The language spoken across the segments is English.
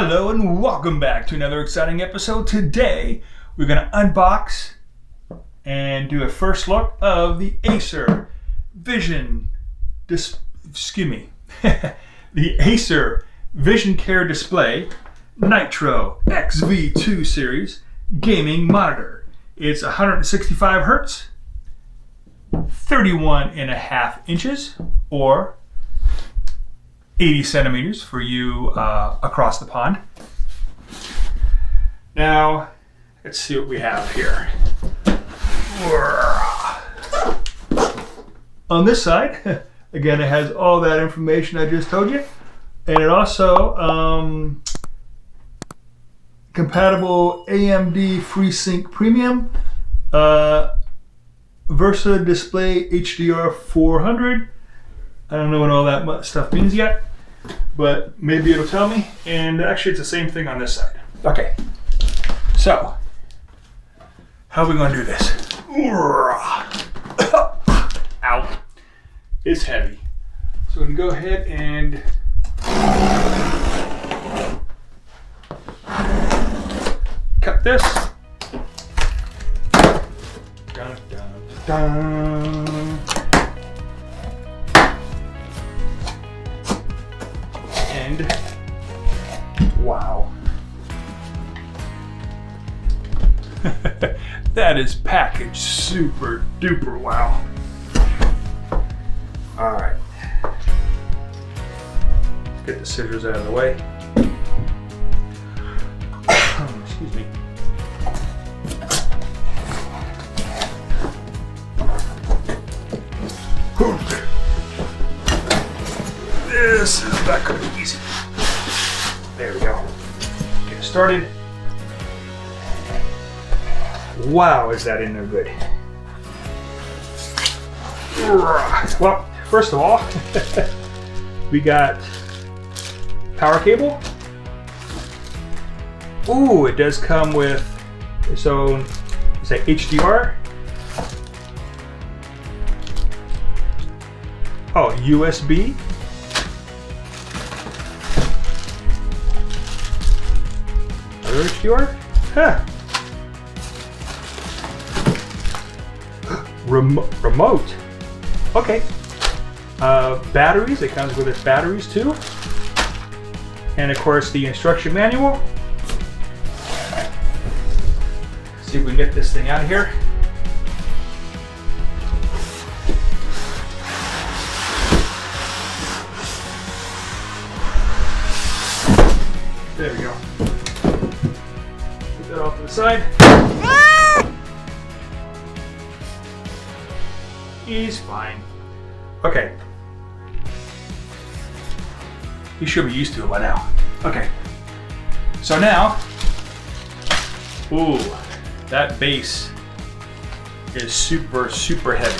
Hello and welcome back to another exciting episode. Today we're going to unbox and do a first look of the ACER the ACER Vision Care Display NITRO XV2 Series Gaming Monitor. It's 165 Hertz, 31.5 inches, or 80 centimeters for you across the pond. Now, let's see what we have here. On this side, again, it has all that information I just told you, and it also compatible AMD FreeSync Premium, Versa Display HDR 400. I don't know what all that stuff means yet, but maybe it'll tell me. And actually it's the same thing on this side. Okay, so how are we going to do this? Ow, it's heavy. So we can go ahead and cut this. Dun, dun, dun. And wow. That is packaged super duper wow. All right. Let's get the scissors out of the way. Excuse me. This is not going to be easy. There we go. Get started. Wow, is that in there good? Well, first of all, we got power cable. Ooh, it does come with its own, it's like HDR. Oh, USB. Other HDR? Huh. Remote. Okay. Batteries. It comes with its batteries too. And of course the instruction manual. See if we can get this thing out of here. There we go. Put that off to the side. He's fine. Okay. You should be used to it by now. Okay. So now, ooh, that base is super, super heavy.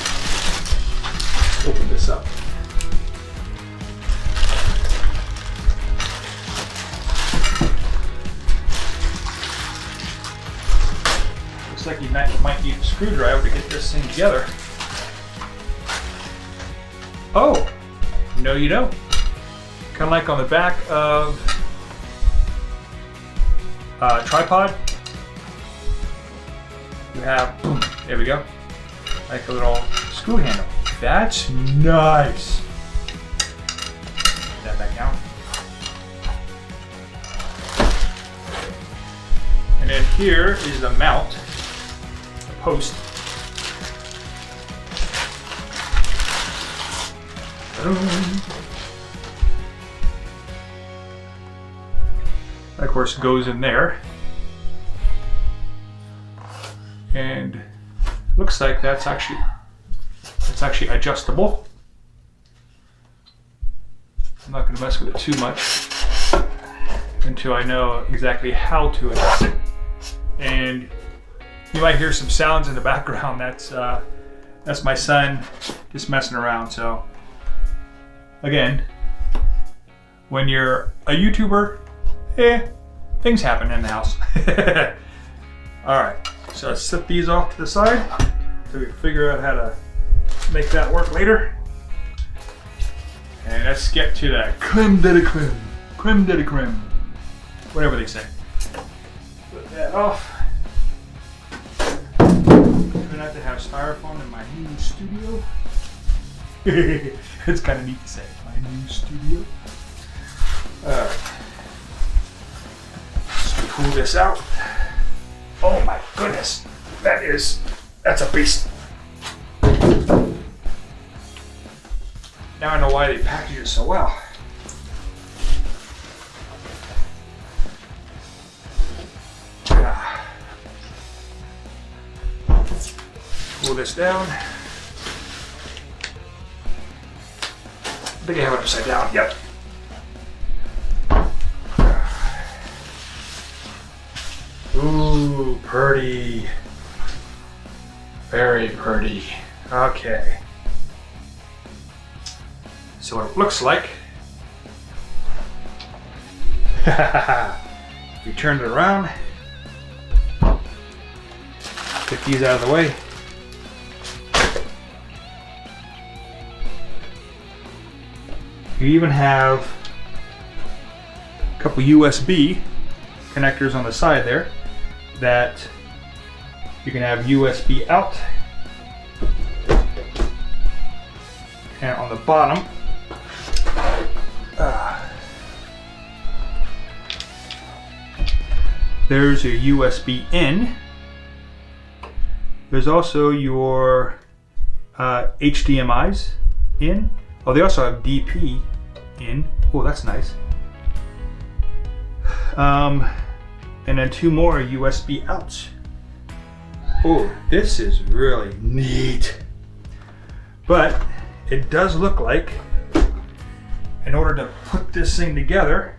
Let's open this up. Looks like you might need a screwdriver to get this thing together. Oh, no you don't. Kind of like on the back of a tripod. You have, boom, there we go, like a little screw handle. That's nice. Put that back down. And then here is the mount, the post. That of course goes in there, and looks like that's actually adjustable. I'm not going to mess with it too much until I know exactly how to adjust it. And you might hear some sounds in the background. That's my son just messing around. So again, when you're a YouTuber, things happen in the house. Alright, so let's set these off to the side so we can figure out how to make that work later. And let's get to the creme de la creme. Creme de la creme. whatever they say. Put that off. Try not to have styrofoam in my new studio. It's kind of neat to say, my new studio. Alright. Let's pull this out. Oh my goodness, that's a beast. Now I know why they package it so well. Pull this down. I think I have it upside down. Yep. Ooh, pretty. Very pretty. Okay. So what it looks like. If you turn it around, get these out of the way. You even have a couple USB connectors on the side there that you can have USB out, and on the bottom there's your USB in. There's also your HDMI's in. Oh, they also have DP in. Oh, that's nice. And then two more USB outs. Oh, this is really neat. But it does look like, in order to put this thing together,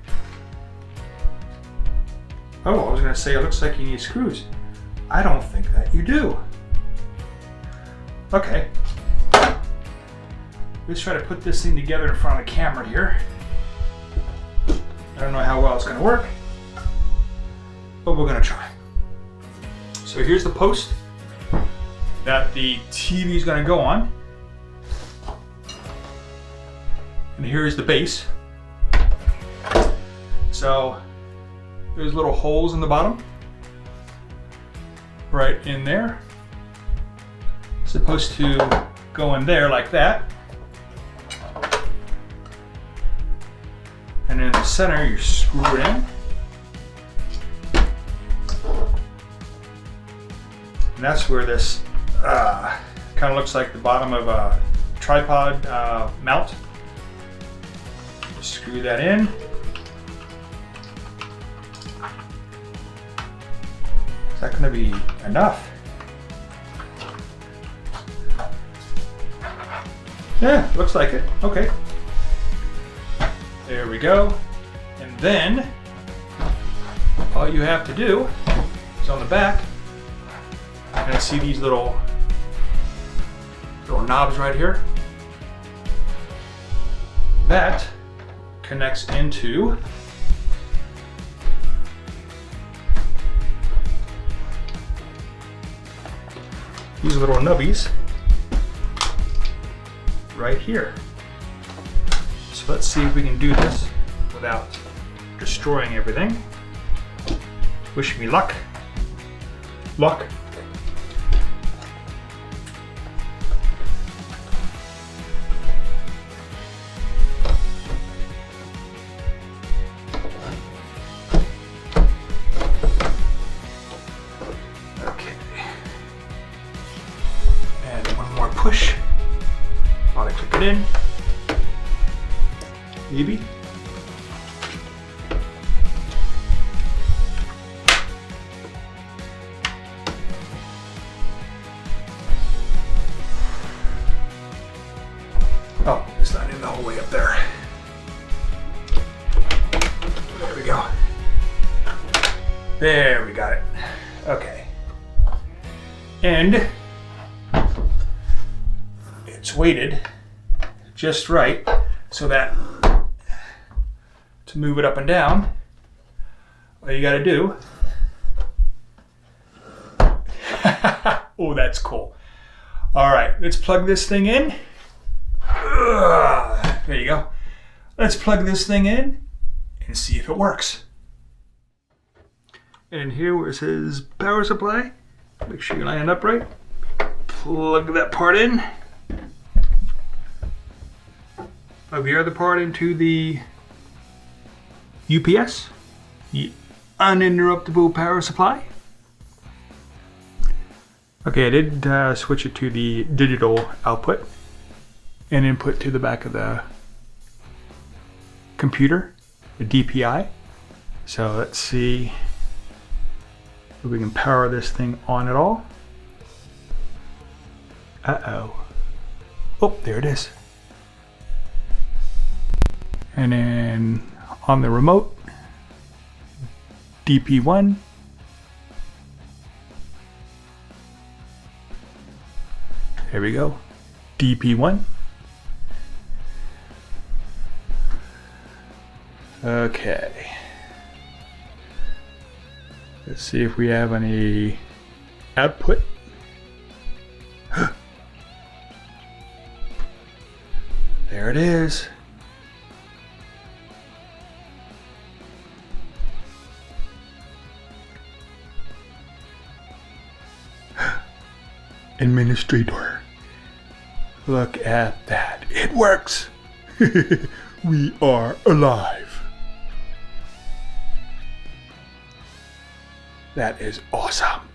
oh, I was gonna say it looks like you need screws. I don't think that you do. Okay. Let's try to put this thing together in front of the camera here. I don't know how well it's gonna work, but we're gonna try. So here's the post that the TV is gonna go on. And here's the base. So there's little holes in the bottom, right in there. It's supposed to go in there like that. And in the center, you screw it in. And that's where this kind of looks like the bottom of a tripod mount. Just screw that in. Is that going to be enough? Yeah, looks like it. Okay. There we go. And then all you have to do is on the back, you're going to see these little knobs right here. That connects into these little nubbies right here. So let's see if we can do this without destroying everything. Wish me luck. Luck. Push while I click it in. Maybe. Oh, it's not in the whole way up there. There we go. There we got it. Okay. And it's weighted just right so that to move it up and down, all you gotta do, oh, that's cool. All right, let's plug this thing in. There you go. Let's plug this thing in and see if it works. And here where it says power supply, make sure you line it up right. Plug that part in. Plug the other part into the UPS, the uninterruptible power supply. Okay, I did switch it to the digital output and input to the back of the computer, the DPI. So let's see if we can power this thing on at all. Uh-oh. Oh, there it is. And then on the remote, DP1. There we go. DP1. Okay. Let's see if we have any output. There it is. Administrator. Look at that. It works. We are alive. That is awesome.